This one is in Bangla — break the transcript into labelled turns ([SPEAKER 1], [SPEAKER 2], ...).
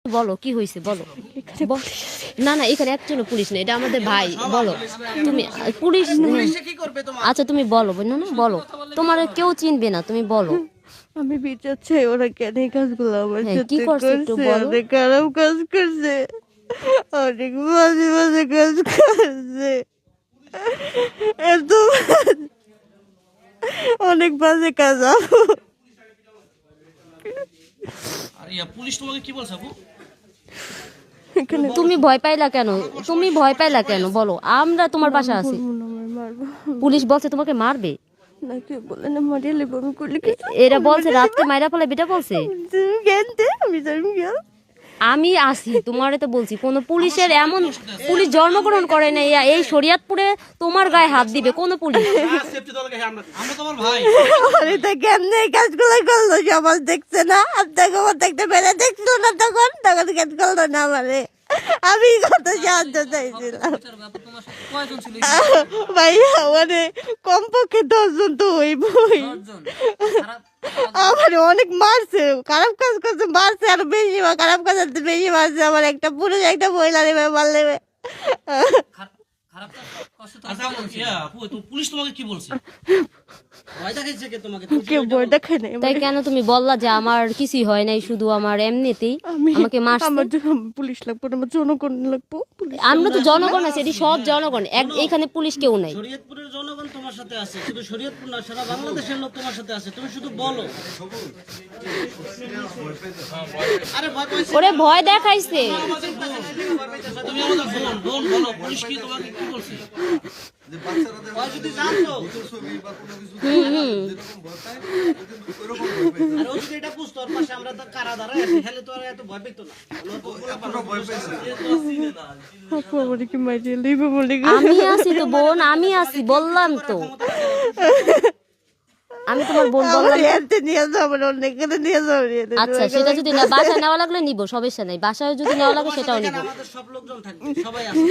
[SPEAKER 1] বলো কি হয়েছে বলো। না না এখানে একজনও পুলিশ নেই, এটা আমাদের ভাই। বলো তুমি পুলিশ। আচ্ছা তুমি বলো না না বলো, তোমার কেউ চিনবে না, তুমি বলো।
[SPEAKER 2] আমি বিচার চাই, ওরা কেন এই কাজগুলো আমার
[SPEAKER 1] হ্যাঁ, কি
[SPEAKER 2] সাথে
[SPEAKER 1] করছে একটু
[SPEAKER 2] করছে?
[SPEAKER 1] বলো।
[SPEAKER 2] অনেক খারাপ কাজ করছে, অনেক বাজে বাজে কাজ করছে, এত অনেক বাজে কাজ।
[SPEAKER 3] পুলিশ তোমাকে কি বলছে আপু?
[SPEAKER 1] তুমি ভয় পাইলা কেন? তুমি ভয় পাইলা কেন বলো, আমরা তোমার পাশে আছি।
[SPEAKER 2] মারবো
[SPEAKER 1] পুলিশ বলছে তোমাকে মারবে।
[SPEAKER 2] না, কেউ বলে না মারিয়ে লেবো, আমি করলে কি
[SPEAKER 1] এরা বলছে রাতকে মাইরা ফেলে, বেটা বলছে।
[SPEAKER 2] জ্ঞান দে, আমি জানি জ্ঞান।
[SPEAKER 1] আমি আসি তোমারে তো বলছি, কোন পুলিশের এমন পুলিশ জন্মগ্রহণ করে নাই এই শরীয়তপুরে তোমার গায়ে হাত দিবে কোন পুলিশ?
[SPEAKER 3] আমরা তোমার ভাই।
[SPEAKER 2] আরে তা কেমনে এই কাজগুলো করলো? সমাজ দেখছে না? আপনাকে আমার দেখতে পেরে দেখলো না, তখন তখন কেন করলো না আমারে? আমি কত সাহায্য চাইছিলাম ভাইয়া, মানে কমপক্ষে 10 জন তো হইবই। আমার অনেক মারছে, খারাপ কাজ করছে, মারছে আর বেশি, খারাপ কাজ করতে বেশি মারছে। আমার একটা পুরুষ একটা মহিলা নেবে, মার নেবে।
[SPEAKER 3] পুলিশ তোমাকে কি বলছে?
[SPEAKER 2] কেউ ভয় দেখায় নাই
[SPEAKER 1] তাই কেন তুমি বললা যে আমার কিছুই হয় নাই, শুধু আমার এমনিতেই আমাকে মারছে?
[SPEAKER 2] আমার জন্য পুলিশ লাগবে না, আমার জনগণ লাগবো।
[SPEAKER 1] আমরা তো জনগণ আছে, এটি সব জনগণ, এখানে পুলিশ কেউ নাই।
[SPEAKER 3] শরীয়তপুরের জনগণ তোমার সাথে আছে, শুধু শরীয়তপুর না, সারা বাংলাদেশের লোক তোমার সাথে আছে, তুমি শুধু বলো। আরে ভয় পাইছে,
[SPEAKER 1] ওরে ভয় দেখাইছে।
[SPEAKER 3] তুমি আমাদের বোন বলো, পুলিশ কি তোমাকে কি বলছে? যদি জানতো আর ও যদি এটা বুঝতো, ওর পাশে আমরা তো কারা দাঁড়ায় আছি, হেলে তো আর এত ভয় পেতো না।
[SPEAKER 2] আমার কি মারিয়ে লিবে বলে
[SPEAKER 1] আমি আছি তো বোন, আমি আছি বললাম তো, আমি তোমার বোন বললাম।
[SPEAKER 2] নিয়ে যাবো, অনেক নিয়ে যাবো।
[SPEAKER 1] আচ্ছা সেটা যদি না বাসায় নেওয়া লাগলে নিবো, সমস্যা নেই, বাসায় যদি নেওয়া লাগে সেটাও নিবো।
[SPEAKER 3] আমাদের সব লোকজন থাকবে, সবাই আছে।